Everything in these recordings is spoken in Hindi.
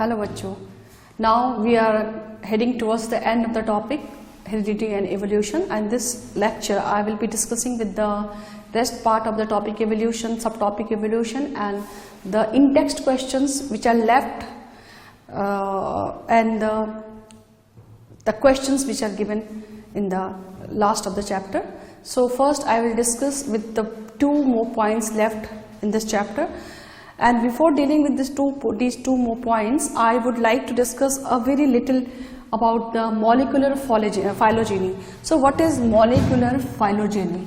Hello बच्चों. Now we are heading towards the end of the topic heredity and evolution, and this lecture I will be discussing with the rest part of the topic evolution, subtopic evolution, and the in-text questions which are left and the questions which are given in the last of the chapter. So first I will discuss with the two more points left in this chapter. And before dealing with these two more points, I would like to discuss a very little about the molecular phylogeny. So what is molecular phylogeny?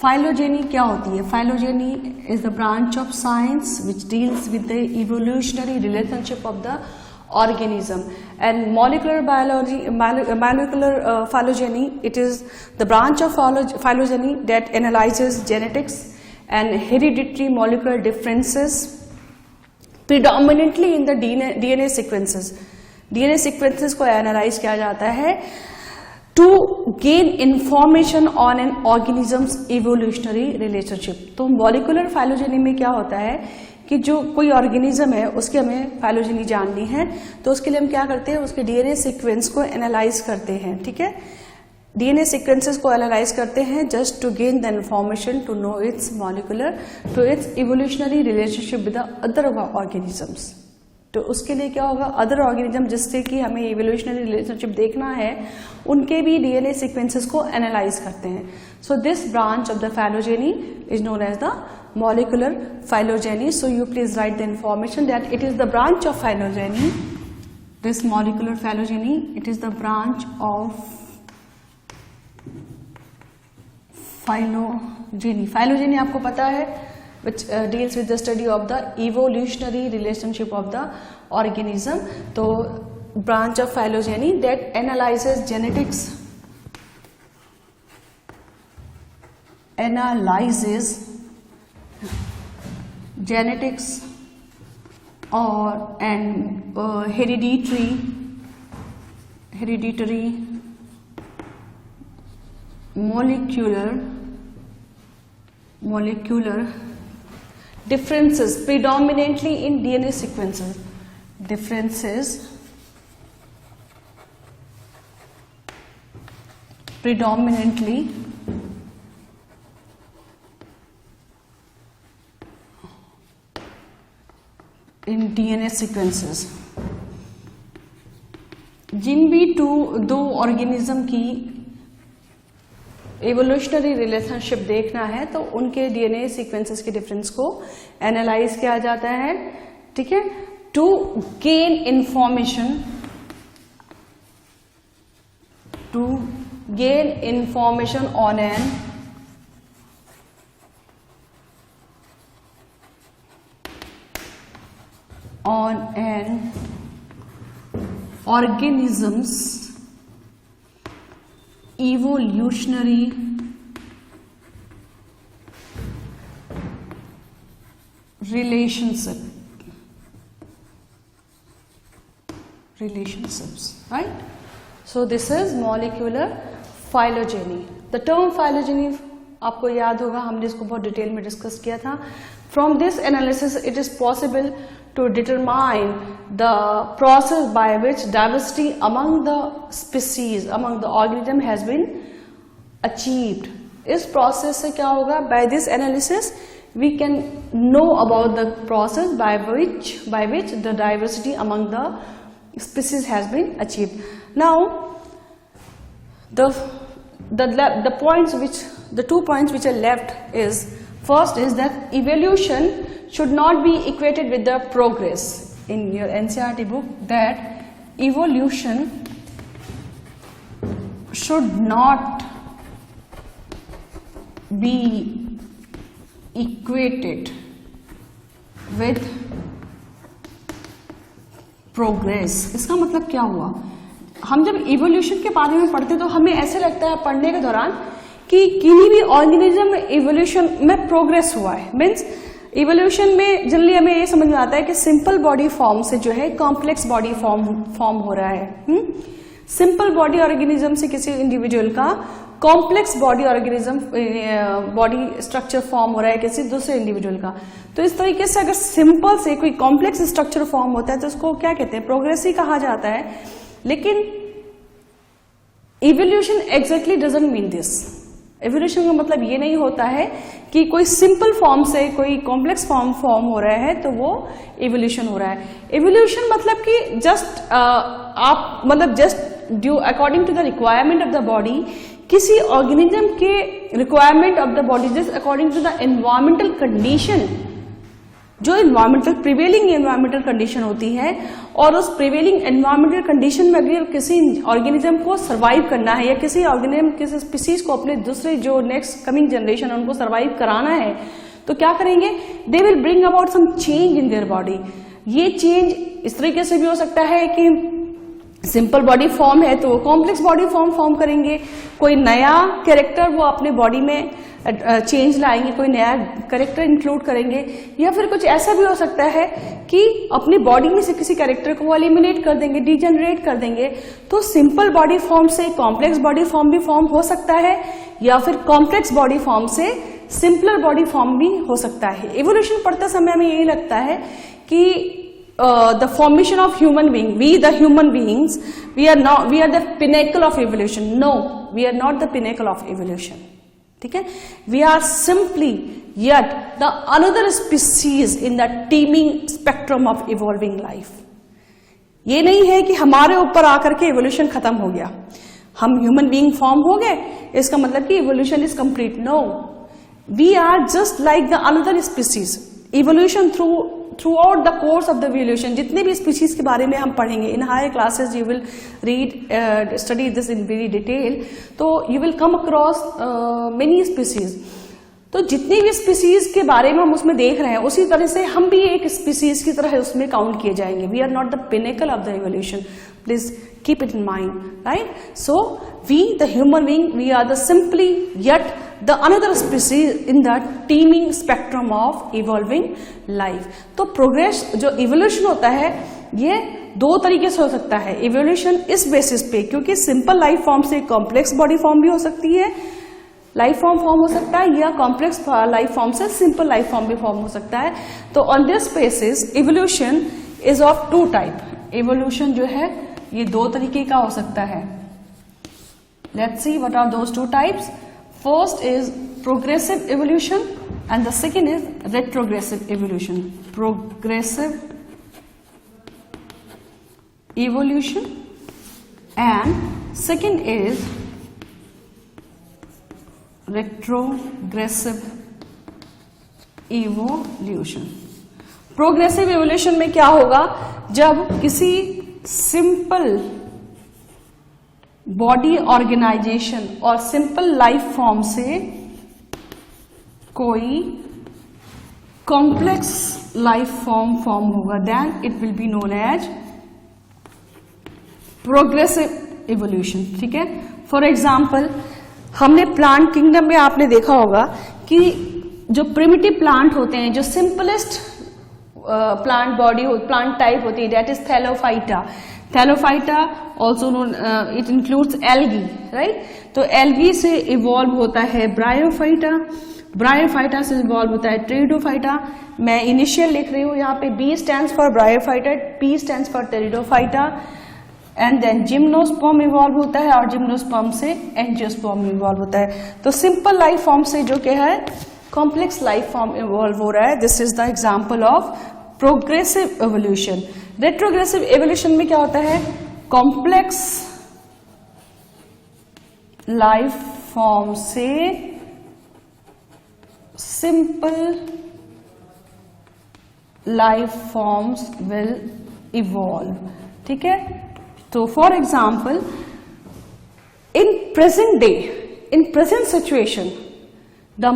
Phylogeny क्या होती है? Phylogeny is the branch of science which deals with the evolutionary relationship of the organism, and molecular biology, molecular phylogeny, it is the branch of phylogeny that analyzes genetics and hereditary molecular differences predominantly in the DNA sequences. DNA sequences को analyze किया जाता है to gain information on an organism's evolutionary relationship. तो molecular phylogeny में क्या होता है कि जो कोई ऑर्गेनिज्म है उसके हमें फाइलोजेनी जाननी है, तो उसके लिए हम क्या करते हैं, उसके डीएनए सीक्वेंस को एनालाइज करते हैं. ठीक है, डीएनए सीक्वेंसेस को एनालाइज करते हैं just to gain the information to know its molecular to its evolutionary relationship with the other organisms. तो उसके लिए क्या होगा, अदर ऑर्गेनिज्म जिससे कि हमें इवोल्यूशनरी रिलेशनशिप देखना है उनके भी डीएनए सीक्वेंसेस को एनालाइज करते हैं. So this branch of the phylogeny is known as the molecular phylogeny. So you please write the information that it is the branch of phylogeny. This molecular phylogeny, it is the branch of phylogeny. Phylogeny आपको पता है, which deals with the study of the evolutionary relationship of the organism. तो branch of phylogeny that analyzes genetics or and hereditary molecular differences predominantly in DNA sequences. Differences predominantly in DNA sequences. जिन भी दो ऑर्गेनिज्म की एवोल्यूशनरी रिलेशनशिप देखना है तो उनके डीएनए सीक्वेंसेस के डिफरेंस को एनालाइज किया जाता है. ठीक है, to gain information on an organism's evolutionary relationships, right? So this is molecular phylogeny. The term phylogeny आपको याद होगा, हमने इसको बहुत डिटेल में डिस्कस किया था. From this analysis it is possible to determine the process by which diversity among the species, among the organism has been achieved. इस process से क्या होगा, by this analysis we can know about the process by which the diversity among the species has been achieved. Now the two points which are left is, first is that evolution should not be equated with the progress. In your NCERT book, that evolution should not be equated with progress. इसका मतलब क्या हुआ, हम जब इवोल्यूशन के बारे में पढ़ते तो हमें ऐसे लगता है पढ़ने के दौरान कि किसी भी ऑर्गेनिज्म में इवोल्यूशन में प्रोग्रेस हुआ है. मीन्स इवोल्यूशन में जनरली हमें ये समझ में आता है कि सिंपल बॉडी फॉर्म से जो है कॉम्प्लेक्स बॉडी फॉर्म हो रहा है. सिंपल बॉडी ऑर्गेनिज्म से किसी इंडिविजुअल का complex body organism body structure form हो रहा है किसी दूसरे इंडिविजुअल का। तो इस तरीके से अगर सिंपल से कोई कॉम्प्लेक्स स्ट्रक्चर फॉर्म होता है तो उसको क्या कहते हैं, प्रोग्रेसिव कहा जाता है। लेकिन evolution exactly doesn't mean this. Evolution का मतलब ये नहीं होता है कि कोई सिंपल फॉर्म से कोई कॉम्प्लेक्स फॉर्म हो रहा है तो वो इवोल्यूशन हो रहा है। इवोल्यूशन मतलब कि जस्ट आप मतलब just due according to the requirement of the body, किसी ऑर्गेनिज्म के requirement of the body, just according to the environmental condition, जो प्रिवेलिंग एनवायरमेंटल कंडीशन होती है, और उस प्रिवेलिंग एनवायरमेंटल कंडीशन में अगर किसी ऑर्गेनिज्म को सर्वाइव करना है या किसी ऑर्गेनिज्म किसी स्पीसीज को अपने दूसरे जो नेक्स्ट कमिंग जनरेशन है उनको सर्वाइव कराना है, तो क्या करेंगे, they will bring about some change in their body. ये चेंज इस तरीके से भी हो सकता है कि सिंपल बॉडी फॉर्म है तो वो कॉम्प्लेक्स बॉडी फॉर्म करेंगे, कोई नया कैरेक्टर वो अपने बॉडी में चेंज लाएंगे, कोई नया कैरेक्टर इंक्लूड करेंगे, या फिर कुछ ऐसा भी हो सकता है कि अपनी बॉडी में से किसी कैरेक्टर को एलिमिनेट कर देंगे, डिजेनरेट कर देंगे। तो सिंपल बॉडी फॉर्म से कॉम्प्लेक्स बॉडी फॉर्म भी फॉर्म हो सकता है, या फिर कॉम्प्लेक्स बॉडी फॉर्म से सिंपलर बॉडी फॉर्म भी हो सकता है। इवोल्यूशन पढ़ते समय हमें यही लगता है कि the formation of human being, we the human beings, we are the pinnacle of evolution. No, we are not the pinnacle of evolution. ठीक है, we are simply yet the another species in the teeming spectrum of evolving life. ये नहीं है कि हमारे ऊपर आकर के evolution खत्म हो गया, हम human being फॉर्म हो गए इसका मतलब कि evolution is complete. No, we are just like the another species. Evolution throughout the course of the evolution, जितने भी स्पीशीज के बारे में हम पढ़ेंगे in higher classes, you will read study this in very detail, तो you will come across many species. तो जितनी भी स्पीशीज के बारे में हम उसमें देख रहे हैं उसी तरह से हम भी एक स्पीशीज की तरह उसमें काउंट किए जाएंगे। We are not the pinnacle of the evolution, please keep it in mind, right? So we the human being, we are the simply yet the another species in the teeming spectrum of evolving life. तो प्रोग्रेस जो इवोल्यूशन होता है ये दो तरीके से हो सकता है। इवोल्यूशन इस बेसिस पे, क्योंकि सिंपल लाइफ फॉर्म से कॉम्प्लेक्स बॉडी फॉर्म भी हो सकती है, लाइफ फॉर्म हो सकता है, या कॉम्प्लेक्स लाइफ फॉर्म से सिंपल लाइफ फॉर्म भी फॉर्म हो सकता है। तो on this basis evolution is of two type. Evolution जो है ये दो तरीके का हो सकता है। Let's see what are those two types. First is progressive evolution and the second is retrogressive evolution. Progressive evolution and second is retrogressive evolution. Progressive evolution में क्या होगा, जब किसी सिंपल बॉडी ऑर्गेनाइजेशन और सिंपल लाइफ फॉर्म से कोई कॉम्प्लेक्स लाइफ फॉर्म होगा, then it will be known as progressive evolution. ठीक है, फॉर एग्जाम्पल हमने प्लांट किंगडम में आपने देखा होगा कि जो प्रिमिटिव प्लांट होते हैं, जो सिंपलेस्ट प्लांट प्लांट टाइप होती है, that is Thallophyta. Thallophyta also known, it includes algae, right. तो एल्गी से इवॉल्व होता है ब्रायोफाइटा, ब्रायोफाइटा से इवॉल्व होता है टेरिडोफाइटा। मैं इनिशियल लिख रही हूं यहाँ पे, B stands for Bryophyta, P stands for Pteridophyta, and then gymnosperm evolve होता है और जिम्नोस्पर्म से एंजियोस्पर्म इवॉल्व होता है। तो सिंपल लाइफ फॉर्म से जो क्या है कॉम्प्लेक्स लाइफ फॉर्म इवॉल्व हो रहा है। This is the example of progressive evolution. Retrogressive evolution में क्या होता है, कॉम्प्लेक्स लाइफ फॉर्म से simple life forms will evolve. ठीक है, तो for example in present day, in present situation, the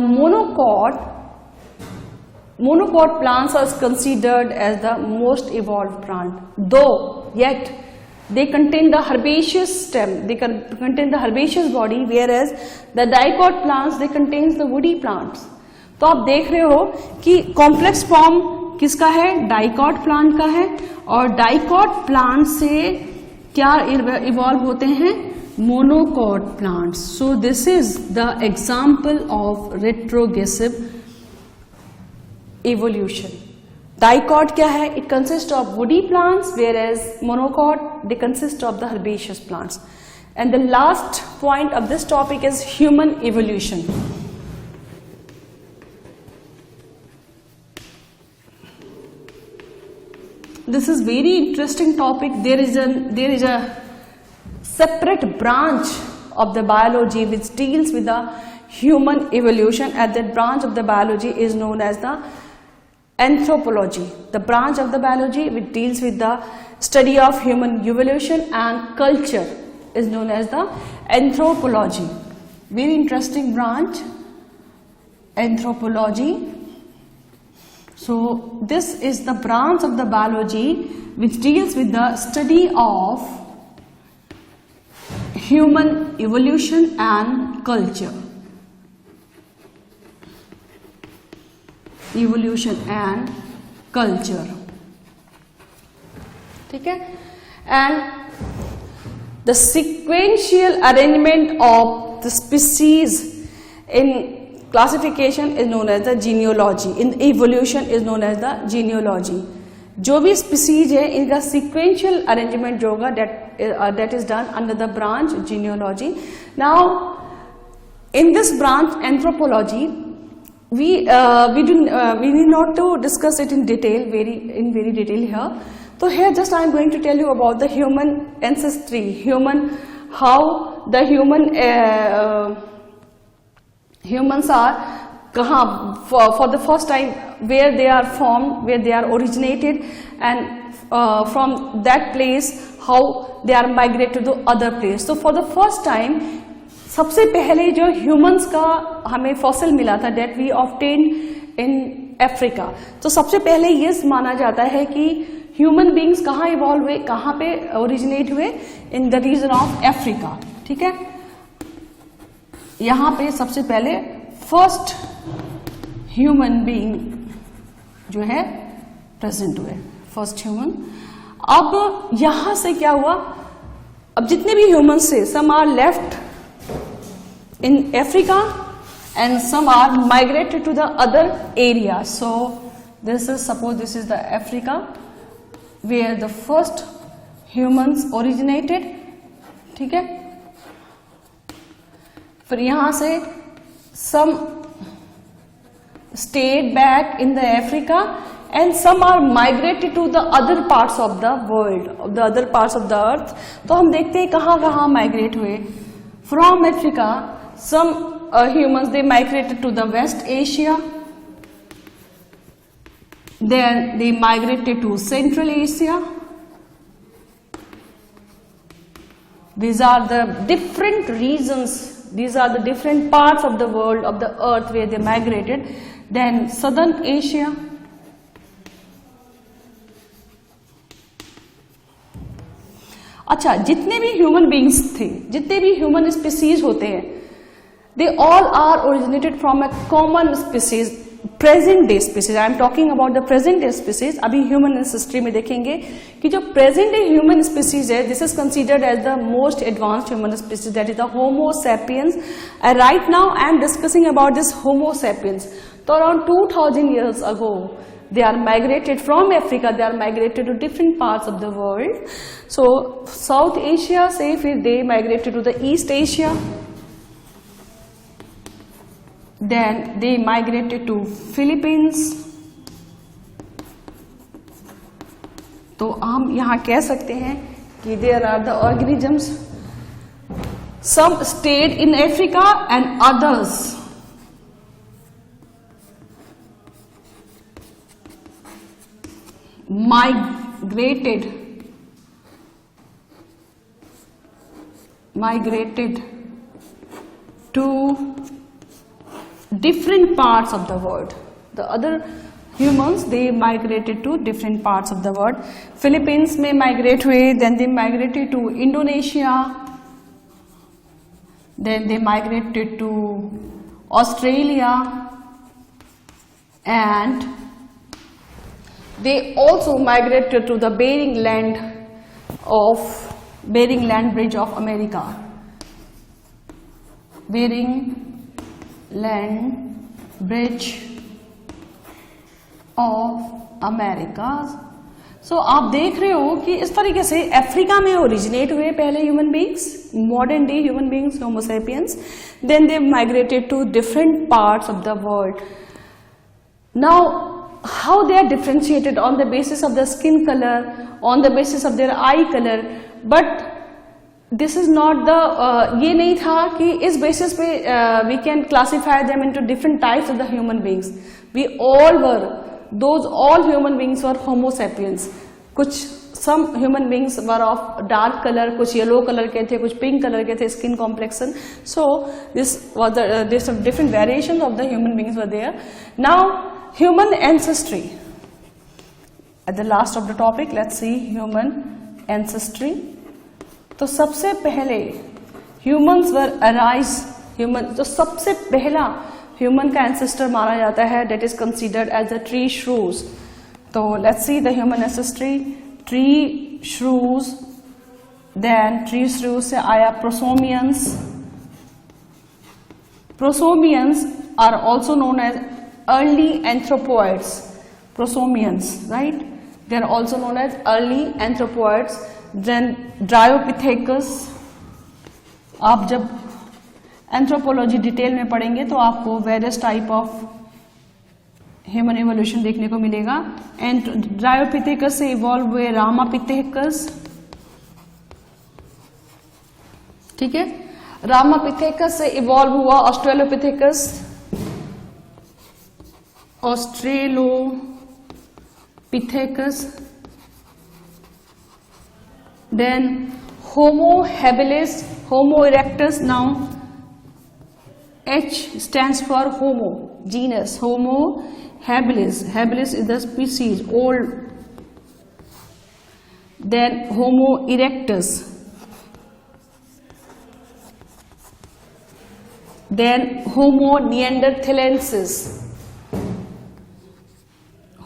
monocot plants are considered as the most evolved plant, though yet they contain the herbaceous stem, they contain the herbaceous body, whereas the dicot plants they contains the woody plants. तो आप देख रहे हो कि कॉम्प्लेक्स फॉर्म किसका है, डाइकॉट प्लांट का है, और डाइकॉट प्लांट से क्या इवॉल्व होते हैं? Monocot plants. So this is the example of retrogressive evolution. Dicot क्या है? It consists of woody plants, whereas monocot they consist of the herbaceous plants. And the last point of this topic is human evolution. This is very interesting topic. There is a separate branch of the biology which deals with the human evolution, and that branch of the biology is known as the anthropology. The branch of the biology which deals with the study of human evolution and culture is known as the anthropology. Very interesting branch, anthropology. So this is the branch of the biology which deals with the study of human evolution and culture. Evolution and culture. ठीक है? And the sequential arrangement of the species in classification is known as the genealogy. In evolution is known as the genealogy. जो भी species है इनका sequential arrangement जो होगा that is done under the branch genealogy. Now in this branch anthropology, we need not to discuss it in detail, very detail here. So here just I am going to tell you about the human ancestry, how the humans are kahan for the first time, where they are formed, where they are originated, and from that place how they are migrated to the other place. So for the first time सबसे पहले जो ह्यूमंस का हमें फॉसिल मिला था that we obtain in Africa. तो सबसे पहले ये माना जाता है कि ह्यूमन बींग्स कहाँ इवॉल्व हुए, कहाँ पे ओरिजिनेट हुए? In the region of Africa. ठीक है, यहाँ पे सबसे पहले फर्स्ट ह्यूमन बींग जो है प्रेजेंट हुए, फर्स्ट ह्यूमन. अब यहां से क्या हुआ? अब जितने भी ह्यूमंस थे, some are left in Africa and some are migrated to the other area. So suppose this is the Africa where the first humans originated. ठीक है, फिर यहाँ से some stayed back in the Africa and some are migrated to the other parts of the world, of the other parts of the earth. तो हम देखते हैं कहाँ कहाँ migrate हुए. From Africa some humans they migrated to the West Asia, then they migrated to Central Asia. These are the different regions, these are the different parts of the world, of the earth where they migrated. Then Southern Asia, अच्छा जितने भी ह्यूमन बींग्स थे, जितने भी ह्यूमन स्पीसीज होते हैं, they all are originated from a common species, present day species. I am talking about the present day species. अभी human ancestry में देखेंगे कि जो present day human species है, this is considered as the most advanced human species, that is the Homo sapiens. And right now I am discussing about this Homo sapiens. So around 2000 years ago, they are migrated from Africa, they are migrated to different parts of the world. So South Asia से फिर they migrated to the East Asia. Then they migrated to Philippines. तो हम यहाँ कह सकते हैं कि there are the organisms, some stayed in Africa and others migrated to different parts of the world. The other humans they migrated to different parts of the world. Philippines में migrate हुए, then they migrated to Indonesia, then they migrated to Australia, and they also migrated to the Bering Land of Bering land bridge of America, Bering land bridge of America. So आप देख रहे हो कि इस तरीके से अफ्रीका में ओरिजिनेट हुए पहले human beings, modern day human beings, Homo sapiens, then they migrated to different parts of the world. Now how they are differentiated on the basis of the skin colour, on the basis of their eye colour, but this is not the ये नहीं था कि इस बेसिस पे we can classify them into different types of the human beings. We all were all human beings were homo sapiens. कुछ some human beings were of dark color, कुछ yellow color के थे, कुछ pink color के थे, skin complexion. So this was there's some different variations of the human beings were there. Now human ancestry. At the last of the topic, let's see human ancestry. तो सबसे पहले humans were arise, human जो सबसे पहला ह्यूमन का एंसेस्टर माना जाता है, that is considered as the tree shrews. तो let's see the human ancestry, tree shrews, then tree shrews से आया prosimians. Prosimians are also known as early anthropoids, prosimians, right, they are also known as early anthropoids. Then dryopithecus, आप जब एंथ्रोपोलॉजी डिटेल में पढ़ेंगे तो आपको various type of human evolution देखने को मिलेगा। एंड ड्रायोपिथेकस से इवॉल्व हुए रामापिथेकस, ठीक है, रामापिथेकस से इवॉल्व हुआ Australopithecus, Australopithecus, then Homo habilis, Homo erectus. Now H stands for Homo, genus, Homo habilis. Habilis is the species, old. Then Homo erectus. Then Homo neanderthalensis.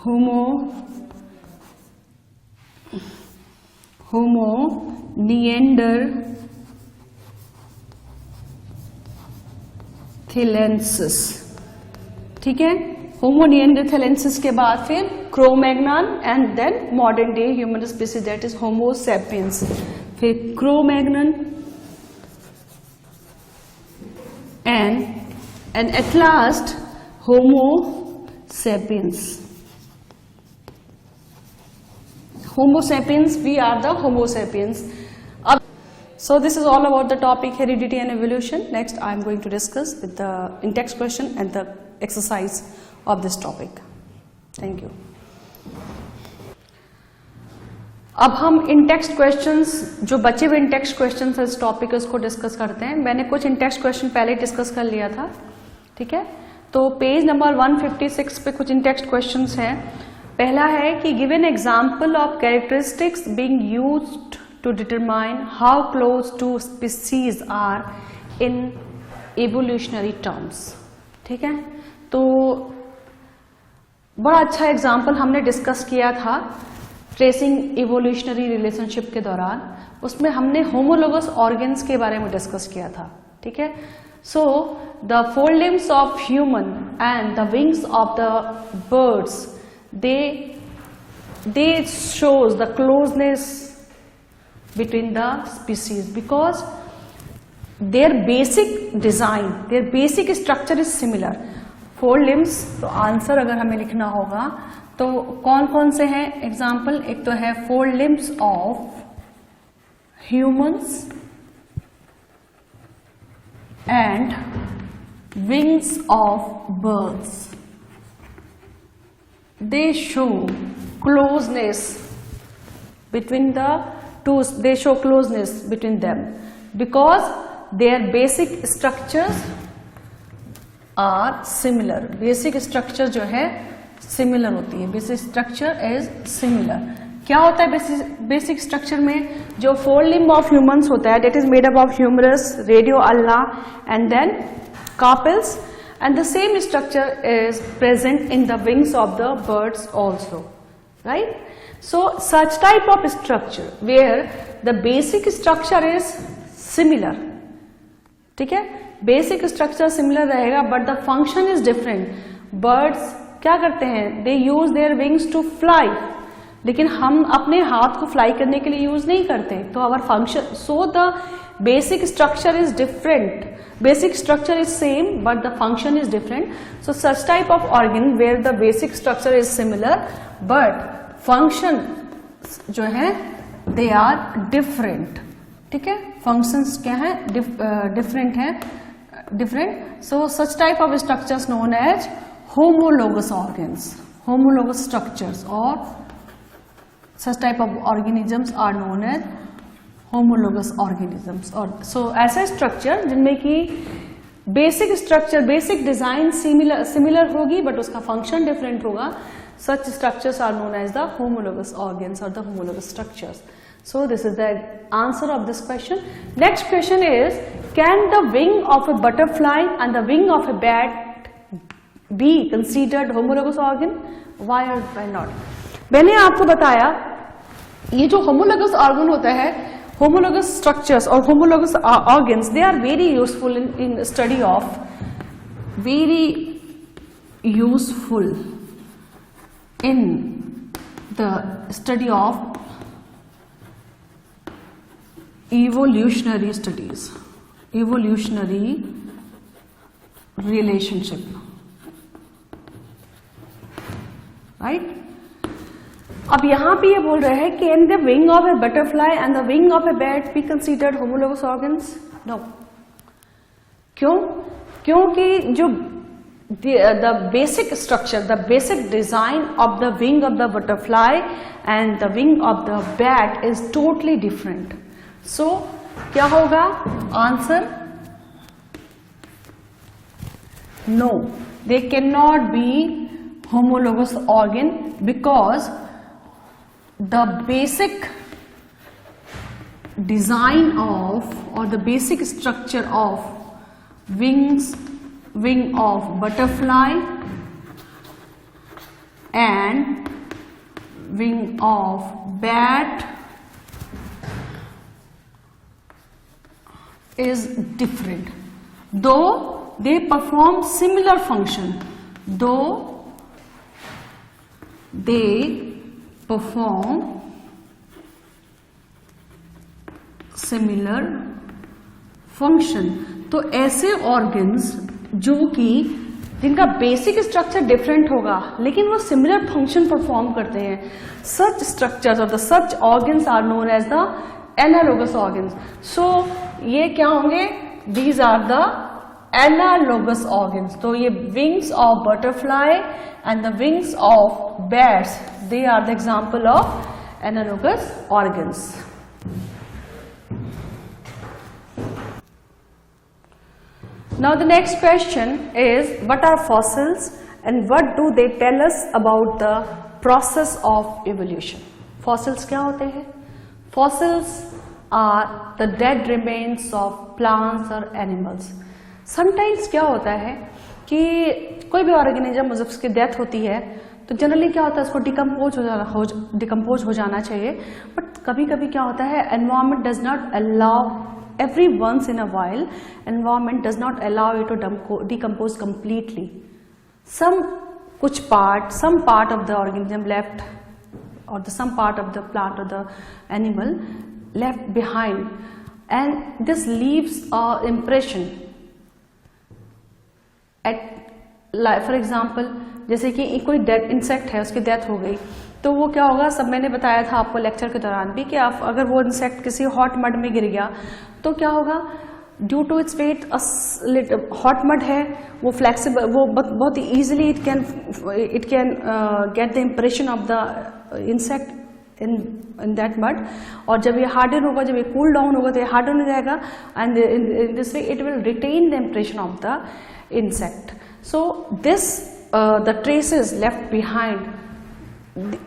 Homo neanderthalensis, ठीक है। होमो निएंडरथैलेंसिस के बाद फिर Cro-Magnon and then modern day human species that is homo sapiens, फिर Cro-Magnon and at last homo sapiens. Homo sapiens, we are the homo sapiens. So this is all about the topic heredity and evolution. Next I am going to discuss with the in-text question and the exercise of this topic. Thank you. अब हम in-text questions, जो बचे हुए in-text questions इस टॉपिक उसको डिस्कस करते हैं। मैंने कुछ in-text क्वेश्चन पहले डिस्कस कर लिया था, ठीक है। तो पेज नंबर 156 पे कुछ in-text questions हैं। पहला है कि give an example of characteristics being used to determine how close two species are in evolutionary terms, ठीक है। तो बड़ा अच्छा एग्जाम्पल हमने डिस्कस किया था ट्रेसिंग इवोल्यूशनरी रिलेशनशिप के दौरान, उसमें हमने होमोलोगस ऑर्गन्स के बारे में डिस्कस किया था, ठीक है। So the four limbs of human and the wings of the birds, they shows the closeness between the species because their basic design, their basic structure is similar. Four limbs, तो आंसर अगर हमें लिखना होगा तो कौन कौन से हैं एग्जाम्पल, एक तो है four limbs of humans and wings of birds, they show closeness between the two, they show closeness between them because their basic structures are similar. Basic structure जो है similar होती है, basic structure is similar. क्या होता है basic structure में? जो four limb of humans होता है, that is made up of humerus, radio ulna and then carpels, and the same structure is present in the wings of the birds also. right? So such type of structure where the basic structure is similar, ठीक है, बेसिक स्ट्रक्चर सिमिलर रहेगा but the function is different. Birds क्या करते हैं, they use their wings to fly, लेकिन हम अपने हाथ को फ्लाई करने के लिए यूज नहीं करते. तो our function, so the basic structure is different, basic structure is same but the function is different. So such type of organ where the basic structure is similar but function जो है दे आर डिफरेंट, ठीक है, फंक्शंस क्या है, डिफरेंट है, different. So such type of structures known as homologous organs, homologous structures, or such type of organisms are known as homologous organisms. और so ऐसा स्ट्रक्चर जिनमें कि basic structure, basic design similar होगी बट उसका फंक्शन डिफरेंट होगा, such structures are known as the homologous organs or the homologous structures. So this is the answer of this question. Next question is, can the wing of a butterfly and the wing of a bat be considered homologous organ? Why or why not? मैंने आपको बताया ये जो homologous organ होता है, homologous structures or homologous organs, they are very useful in study of, very useful in the study of evolutionary studies, evolutionary relationship, right? अब यहां पे ये बोल रहे हैं कि can the wing of a butterfly and the wing of a bat be considered homologous organs? No. क्यों? क्योंकि जो the basic structure, the basic design of the wing of the butterfly and the wing of the bat is totally different. So क्या होगा answer? No, they cannot be homologous organ because the basic design of or the basic structure of wing of butterfly and wing of bat is different, though they perform similar function, though they perform similar function. तो ऐसे organs जो कि जिनका बेसिक स्ट्रक्चर डिफरेंट होगा लेकिन वो सिमिलर फंक्शन परफॉर्म करते हैं, सच स्ट्रक्चर्स और the such organs are known as the analogous organs. So ये क्या होंगे? These are the analogous organs. तो ये wings of butterfly and the wings of bats, they are the example of analogous organs. Now the next question is, what are fossils and what do they tell us about the process of evolution? Fossils क्या होते हैं? Fossils are the dead remains of plants or animals. Sometimes क्या होता है कि कोई भी ऑर्गेनिज्म जब उसकी डेथ होती है तो जनरली क्या होता है, उसको डिकम्पोज हो जाना चाहिए, बट कभी कभी क्या होता है, environment does not allow, every once in a while environment does not allow it to decompose completely. Some part of the organism left, or some part of the plant or the animal left behind, and this leaves an impression at, like for example, जैसे कि कोई डेड इंसेक्ट है, उसकी डेथ हो गई तो वो क्या होगा, सब मैंने बताया था आपको लेक्चर के दौरान भी कि आप अगर वो इंसेक्ट किसी हॉट मड में गिर गया तो क्या होगा, due to its weight, hot mud है वो फ्लेक्सिबल, वो बहुत easily it can get the impression of the insect in that mud. और जब ये हार्डन होगा, जब ये कूल डाउन होगा तो ये हार्डन हो जाएगा and in this way it will retain the impression of the insect. So this the traces left behind,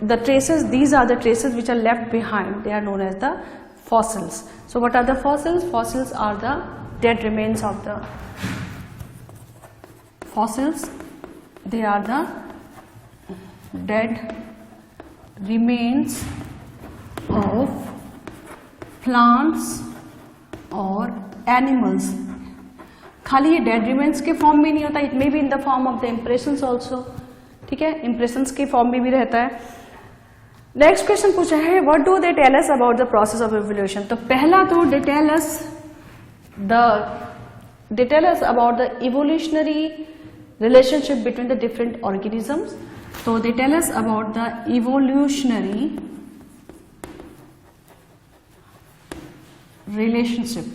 the traces, these are the traces which are left behind, they are known as the fossils. So what are the fossils? Fossils are the dead remains of the fossils, they are the dead remains of plants और animals. खाली ये डेड रिमेन्स के फॉर्म में नहीं होता, it may be in the form of the impressions also. ठीक है, इम्प्रेशंस के फॉर्म में भी रहता है. नेक्स्ट क्वेश्चन पूछा है what do they tell us about the process of evolution. तो पहला तो they tell us about the evolutionary relationship between the different organisms. तो they tell us about the evolutionary relationship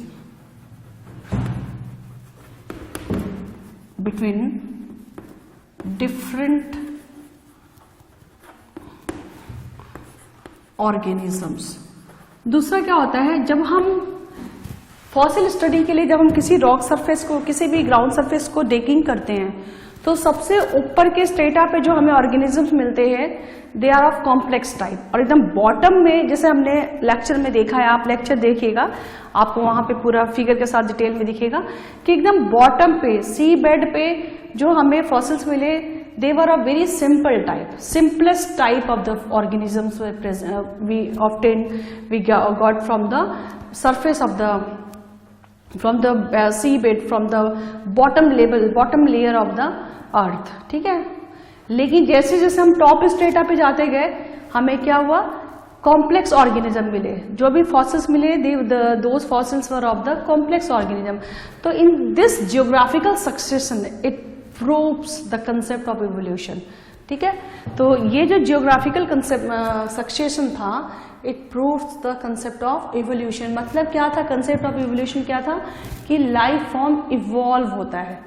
between different organisms. दूसरा क्या होता है, जब हम फॉसिल स्टडी के लिए जब हम किसी रॉक सरफेस को, किसी भी ग्राउंड सरफेस को डेकिंग करते हैं, तो सबसे ऊपर के स्टेटा पे जो हमें ऑर्गेनिजम्स मिलते हैं they are of complex type, और एकदम बॉटम में जैसे हमने लेक्चर में देखा है, आप लेक्चर देखिएगा आपको वहां पे पूरा फिगर के साथ डिटेल में दिखेगा कि एकदम बॉटम पे सी बेड पे जो हमें फॉसिल्स मिले they were a very simple type, simplest type of the organisms we got from the surface of the from the seabed, from the bottom layer of the earth. ठीक है, लेकिन जैसे जैसे हम टॉप स्ट्रेटा पे जाते गए हमें क्या हुआ, कॉम्प्लेक्स ऑर्गेनिज्म मिले. जो भी फॉसिल्स मिले those fossils were of the complex organism. तो in this geographical succession it proves the concept of evolution. ठीक है, तो ये जो जियोग्राफिकल सक्सेशन था it proves the concept of evolution. मतलब क्या था, कंसेप्ट ऑफ इवोल्यूशन क्या था कि लाइफ फॉर्म इवॉल्व होता है.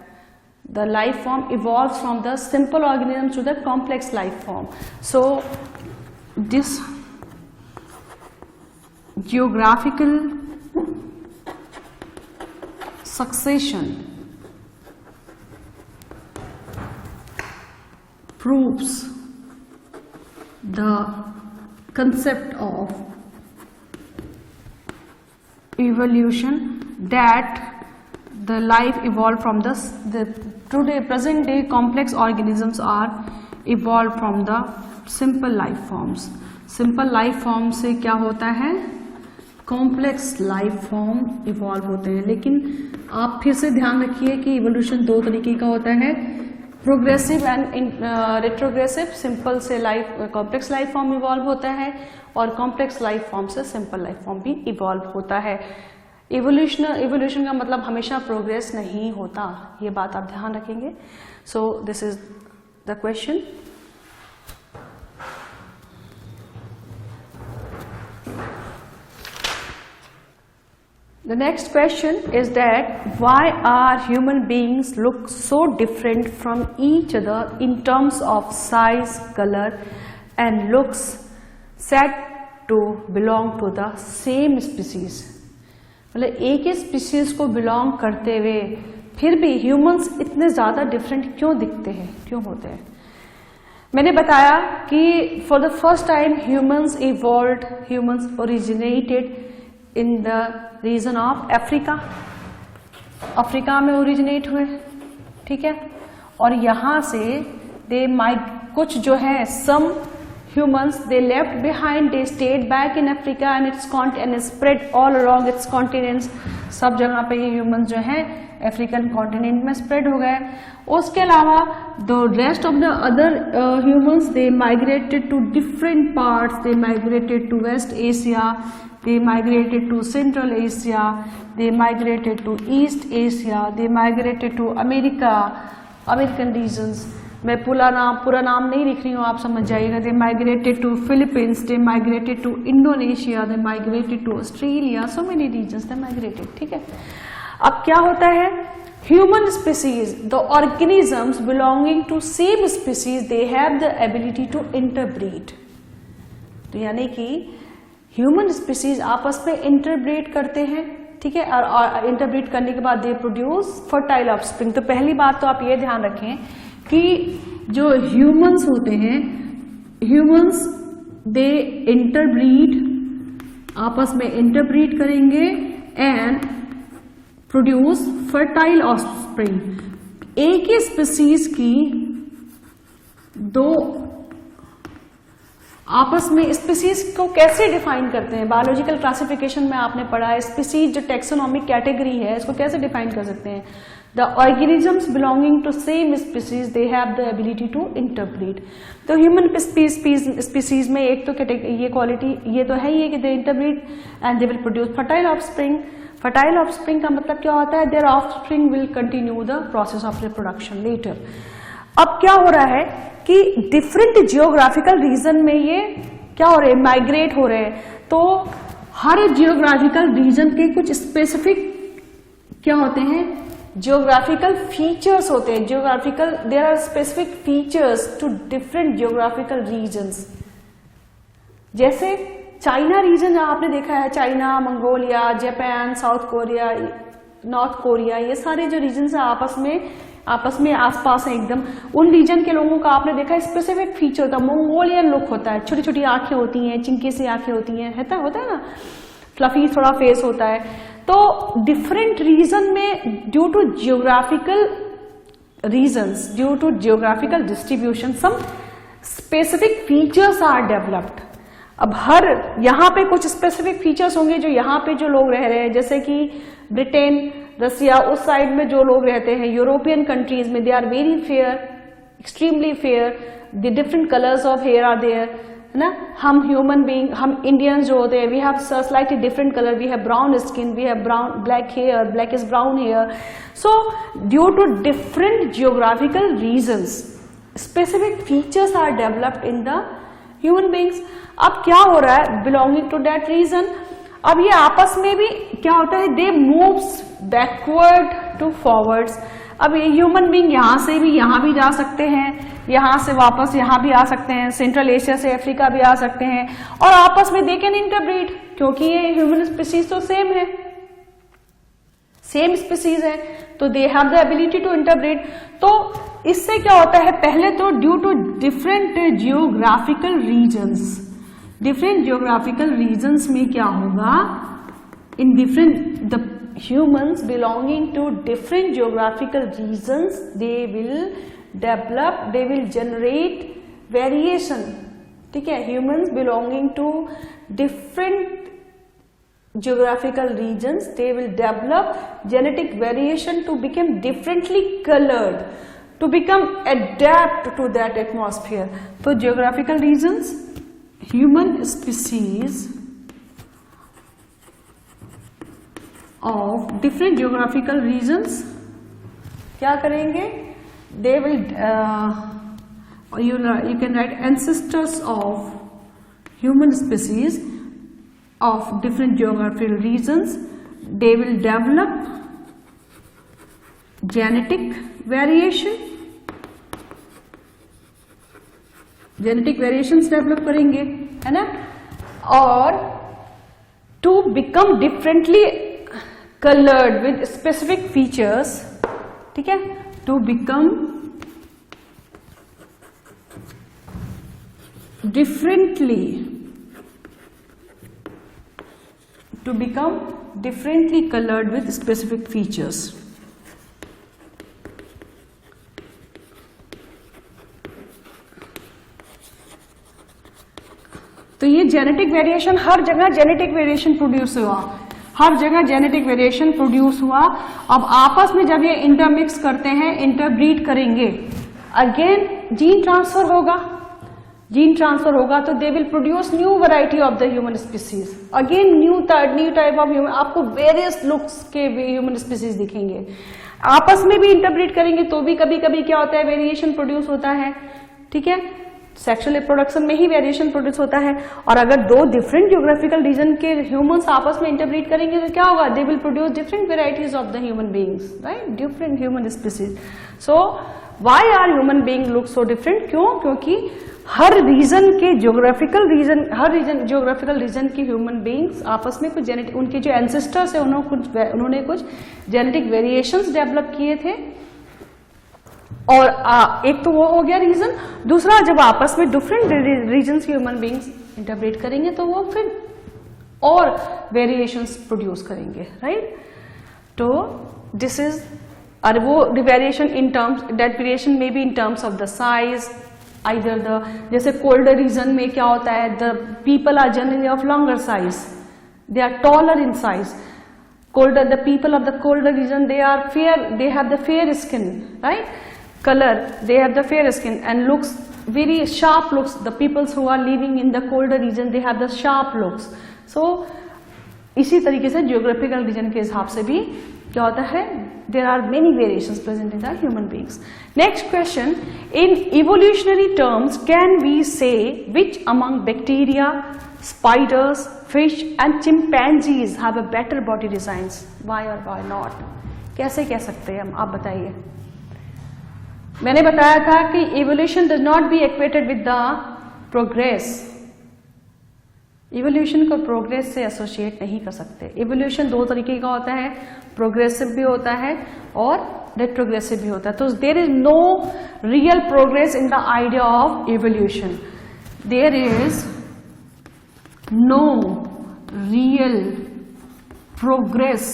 The life form evolves from the simple organism to the complex life form. So this geographical succession proves the concept of evolution, that the life evolved from the today present day complex organisms are evolved from the simple life forms. Simple life form से क्या होता है, complex life form evolve होते हैं. लेकिन आप फिर से ध्यान रखिए कि evolution दो तरीके का होता है, प्रोग्रेसिव एंड रेट्रोग्रेसिव. सिंपल से life complex life form evolve होता है और कॉम्प्लेक्स लाइफ फॉर्म से सिंपल लाइफ फॉर्म भी इवॉल्व होता है. इवोल्यूशन का मतलब हमेशा प्रोग्रेस नहीं होता, ये बात आप ध्यान रखेंगे. So this is the question. The next question is that why are human beings look so different from each other in terms of size, color and looks said to belong to the same species. मतलब एक ही स्पीसीज को बिलोंग करते हुए फिर भी ह्यूमंस इतने ज़्यादा डिफरेंट क्यों दिखते हैं, क्यों होते हैं. मैंने बताया कि for the first time humans originated in the region of Africa में ओरिजिनेट हुए. ठीक है, और यहाँ से कुछ जो है some humans they left behind, they stayed back in Africa and spread all along its continents. सब जगह पे ये ह्यूमंस जो हैं अफ्रीकन कॉन्टिनेंट में स्प्रेड हो गए. उसके अलावा the rest of the other humans they migrated to different parts. They migrated to West Asia, they migrated to Central Asia, they migrated to East Asia, they migrated to American regions. मैं पूरा नाम नहीं लिख रही हूँ, आप समझ जाइएगा. They migrated to Philippines, they migrated to Indonesia, they migrated to Australia, so many regions they migrated. ठीक है, अब क्या होता है, human species, the organisms belonging to same species, they have the ability to interbreed. तो यानी कि ह्यूमन स्पीसीज आपस में इंटरब्रीड करते हैं. ठीक है, और इंटरब्रीड करने के बाद दे प्रोड्यूस फर्टाइल ऑफस्प्रिंग. तो पहली बात तो आप ये ध्यान रखें कि जो ह्यूमंस होते हैं, ह्यूमंस दे इंटरब्रीड, आपस में इंटरब्रीड करेंगे एंड प्रोड्यूस फर्टाइल ऑफस्प्रिंग. एक ही स्पीसीज की दो आपस में स्पीसीज को कैसे डिफाइन करते हैं? बायोलॉजिकल क्लासिफिकेशन में आपने पढ़ा है स्पीसीज जो टेक्सोनॉमिक कैटेगरी है इसको कैसे डिफाइन कर सकते हैं? The organisms belonging to same species they have the ability to interbreed. तो ह्यूमन स्पीसीज में एक तो ये क्वालिटी ये तो है ही है कि they interbreed and they will produce fertile offspring. Fertile offspring का मतलब क्या होता है? Their offspring will continue the process of reproduction later. अब क्या हो रहा है कि डिफरेंट जियोग्राफिकल रीजन में ये क्या हो रहे हैं? माइग्रेट हो रहे हैं। तो हर जियोग्राफिकल रीजन के कुछ स्पेसिफिक क्या होते हैं? जियोग्राफिकल फीचर्स होते हैं। Geographical there are specific features to different geographical regions. जैसे चाइना रीजन जहां आपने देखा है, China, Mongolia, Japan, South Korea, North Korea, ये सारे जो रीजन्स हैं आपस में आसपास है एकदम। उन रीजन के लोगों का आपने देखा स्पेसिफिक फीचर होता है, मंगोलियन लुक होता है, छोटी छोटी आंखें होती हैं, चिंकी सी आंखें होती हैं, होता है ना, फ्लफी थोड़ा फेस होता है। तो डिफरेंट रीजन में due to geographical regions, due to geographical distribution some specific features are developed. अब हर यहाँ पे कुछ स्पेसिफिक फीचर्स होंगे जो यहाँ पे जो लोग रह रहे हैं, जैसे कि ब्रिटेन, रसिया, उस साइड में जो लोग रहते हैं, यूरोपियन कंट्रीज में they are very fair, extremely fair, the different colours of hair are there, है ना। हम ह्यूमन बीइंग, हम इंडियंस जो होते हैं, we have slightly different colour, we have brown skin, we have brown black hair, black is brown hair. So due to different geographical regions specific features are developed in the human beings. अब क्या हो रहा है? बिलोंगिंग टू दैट रीजन, अब ये आपस में भी क्या होता है? दे मूव्स बैकवर्ड टू फॉरवर्ड्स। अब ये ह्यूमन बीइंग यहाँ से भी यहाँ भी जा सकते हैं, यहाँ से वापस यहाँ भी आ सकते हैं, सेंट्रल एशिया से अफ्रीका भी आ सकते हैं, और आपस में दे कैन इंटरब्रीड, क्योंकि ये ह्यूमन स्पीसीज तो सेम है, सेम स्पीसीज है, तो they have the ability to interbreed. तो इससे क्या होता है? पहले तो ड्यू to different geographical regions, different geographical regions में क्या होगा? In different the humans belonging to different geographical regions, they will develop, they will generate variation, ठीक है। humans belonging to different geographical regions, they will develop genetic variation to become differently colored, to become adapt to that atmosphere. तो geographical regions, human species of different geographical regions क्या करेंगे? They will you can write ancestors of human species of different geographical regions, they will develop genetic variation, genetic variations develop करेंगे, है ना, और to become differently colored with specific features, ठीक है, to become differently colored with specific features. तो ये जेनेटिक वेरिएशन, हर जगह जेनेटिक वेरिएशन प्रोड्यूस हुआ, हर जगह जेनेटिक वेरिएशन प्रोड्यूस हुआ। अब आपस में जब ये इंटरमिक्स करते हैं, इंटरब्रीड करेंगे, अगेन जीन ट्रांसफर होगा, जीन ट्रांसफर होगा तो दे will produce new variety of the human species, again new type of human, आपको वेरियस लुक्स के ह्यूमन स्पीसीज दिखेंगे। आपस में भी इंटरब्रीड करेंगे तो भी कभी कभी क्या होता है? वेरिएशन प्रोड्यूस होता है, ठीक है, सेक्सुअल रिप्रोडक्शन में ही वेरिएशन प्रोड्यूस होता है। और अगर दो डिफरेंट जियोग्राफिकल रीजन के ह्यूमंस आपस में इंटरब्रीड करेंगे तो क्या होगा? They will produce different varieties of the human beings, right, different human species. So why are human being look so different? क्यों? क्योंकि हर रीजन के जियोग्राफिकल रीजन, हर रीजन जियोग्राफिकल रीजन के ह्यूमन बीइंग्स आपस में कुछ जेनेटिक, उनके जो एंसेस्टर्स है उन्होंने कुछ जेनेटिक वेरिएशंस डेवलप किए थे। और एक तो वो हो गया रीजन, दूसरा जब आपस में डिफरेंट रीजन्स के ह्यूमन बीइंग्स इंटरब्रीड करेंगे तो वो फिर और वेरिएशंस प्रोड्यूस करेंगे, राइट। तो दिस इज, और वो variation in terms, that variation may be in terms of the size, either the, जैसे कोल्डर रीजन में क्या होता है, the people are generally of longer size, they are taller in size. Colder, the people of the colder region, they are fair, they have the fair skin, right? Color, they have the fair skin and looks, very sharp looks. The peoples who are living in the colder region, they have the sharp looks. So, इसी तरीके से geographical region के हिसाब से भी क्या होता है, there are many variations present in the human beings. Next question, in evolutionary terms, can we say which among bacteria, spiders, fish and chimpanzees have a better body designs? Why or why not? कैसे कह सकते हैं हम, आप बताइए. मैंने बताया था कि evolution does not be equated with the progress. evolution को progress से associate नहीं कर सकते. evolution दो तरीके का होता है, progressive भी होता है और retrogressive भी होता है. तो there is no real progress in the idea of evolution. There is no real progress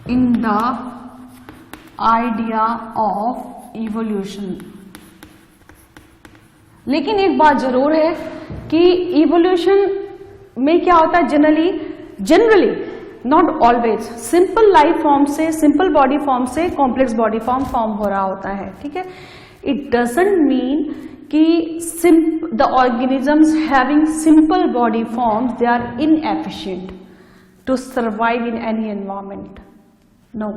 in the idea of evolution. लेकिन एक बात जरूर है कि evolution में क्या होता है, generally not always, simple life form से, simple body form से complex body form हो रहा होता है, ठीक है. It doesn't mean कि the organisms having simple body forms, they are inefficient to survive in any environment. No.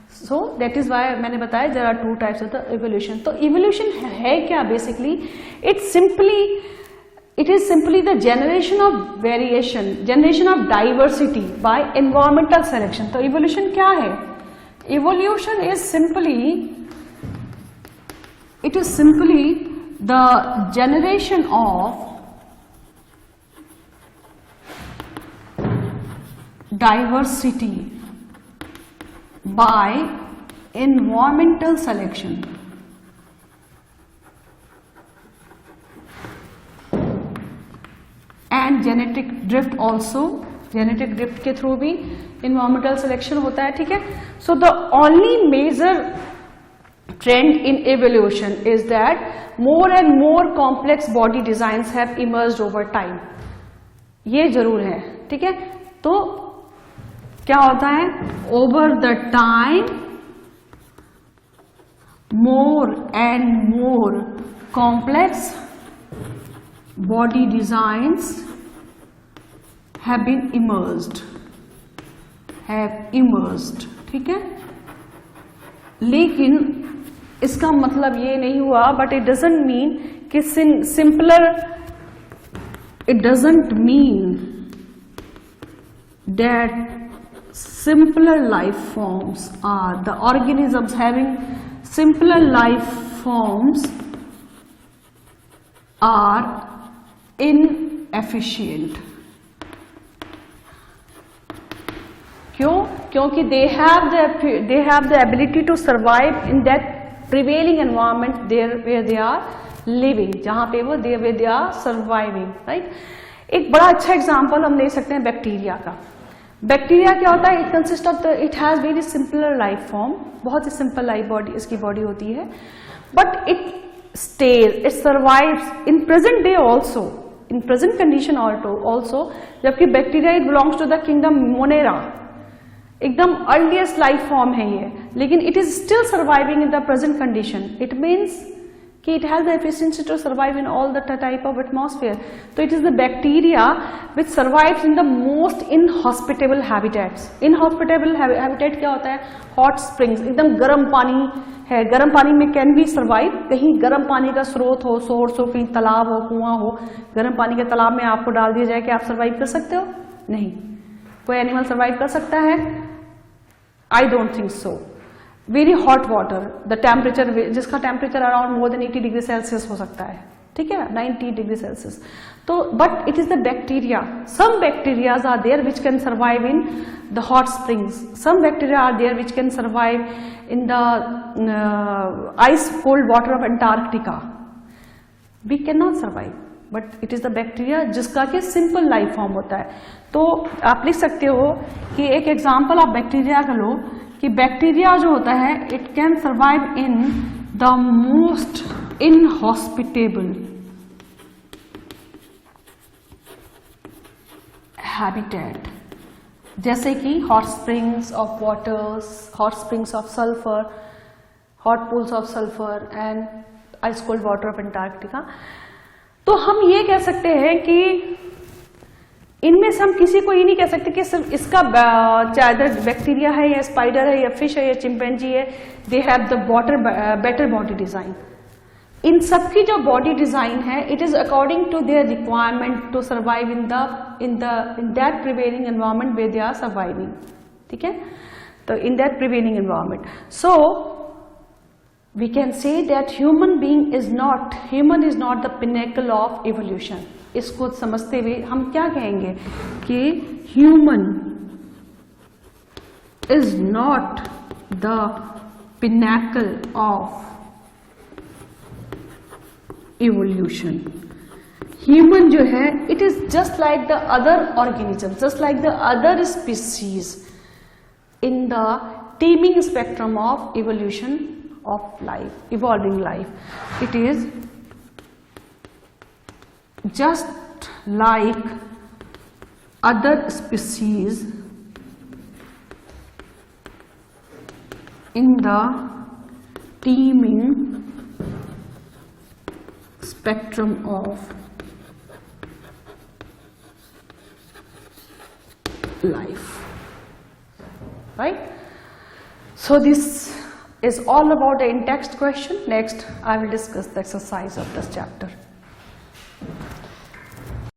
So that is why मैंने बताया there are two types of the evolution. तो evolution है क्या basically? It is simply the generation of variation, generation of diversity by environmental selection. तो evolution क्या है? Evolution is simply the generation of diversity by environmental selection. And genetic drift also, genetic drift के थ्रू भी environmental selection होता है, ठीक है. So the only major trend in evolution is that more and more complex body designs have emerged over time. ये जरूर है, ठीक है. तो क्या होता है, over the time more and more complex body designs have emerged, ठीक है. लेकिन इसका मतलब ये नहीं हुआ, but it doesn't mean कि it doesn't mean that simpler life forms are, the organisms having simpler life forms are inefficient. क्यों? क्योंकि they have the ability to survive in that prevailing environment there where they are living, जहाँ पे वो where they are surviving, right? एक बड़ा अच्छा एग्जाम्पल हम ले सकते हैं बैक्टीरिया का. बैक्टीरिया क्या होता है, it has very simpler life form, बहुत ही simple life body इसकी body होती है, but it survives in present day also, in present condition also, जबकि bacteria it belongs to the kingdom Monera, एकदम अर्लीस्ट लाइफ फॉर्म है ये, लेकिन it is still surviving in the present condition. It means कि it has the efficiency to survive in all the type of atmosphere. तो it is the bacteria which survives in the most inhospitable habitats. Inhospitable habitat क्या होता है, हॉट स्प्रिंग्स, एकदम गर्म पानी है, गर्म पानी में कैन बी सर्वाइव. कहीं गर्म पानी का स्रोत हो, सोर्स हो, कहीं तालाब हो, कुआं हो, गर्म पानी के तालाब में आपको डाल दिया जाए कि आप सर्वाइव कर सकते हो? नहीं. कोई एनिमल सर्वाइव कर सकता है? I don't think so. Very hot water, the temperature जिसका temperature around more than 80 degree Celsius हो सकता है, ठीक है, 90 डिग्री सेल्सियस. तो but it is the bacteria. Some bacterias are there which can survive in the hot springs. Some bacteria are there which can survive in the ice cold water of Antarctica. We can not survive, but it is the bacteria जिसका कि सिंपल लाइफ फॉर्म होता है. तो आप लिख सकते हो कि एक एग्जाम्पल आप बैक्टीरिया का लो कि बैक्टीरिया जो होता है it can survive in the most inhospitable habitat, जैसे कि hot springs of waters, hot springs of sulfur, hot pools of sulfur and ice cold water of Antarctica। तो हम ये कह सकते हैं कि इनमें से हम किसी को ये नहीं कह सकते कि सिर्फ इसका चाहे बैक्टीरिया है या स्पाइडर है या फिश है या चिंपैंजी है, they have the better body design. इन सबकी जो बॉडी डिजाइन है, it is according to their requirement to survive in that prevailing environment where they are surviving. ठीक है, तो in that prevailing environment, so we can say that human is not the pinnacle of evolution. इसको समझते हुए हम क्या कहेंगे कि human is not the pinnacle of evolution. Human जो है, it is just like the other organism, just like the other species in the teeming spectrum of evolution of life, evolving life. It is just like other species in the teeming spectrum of life, right? So this is all about the in-text question. Next, I will discuss the exercise of this chapter.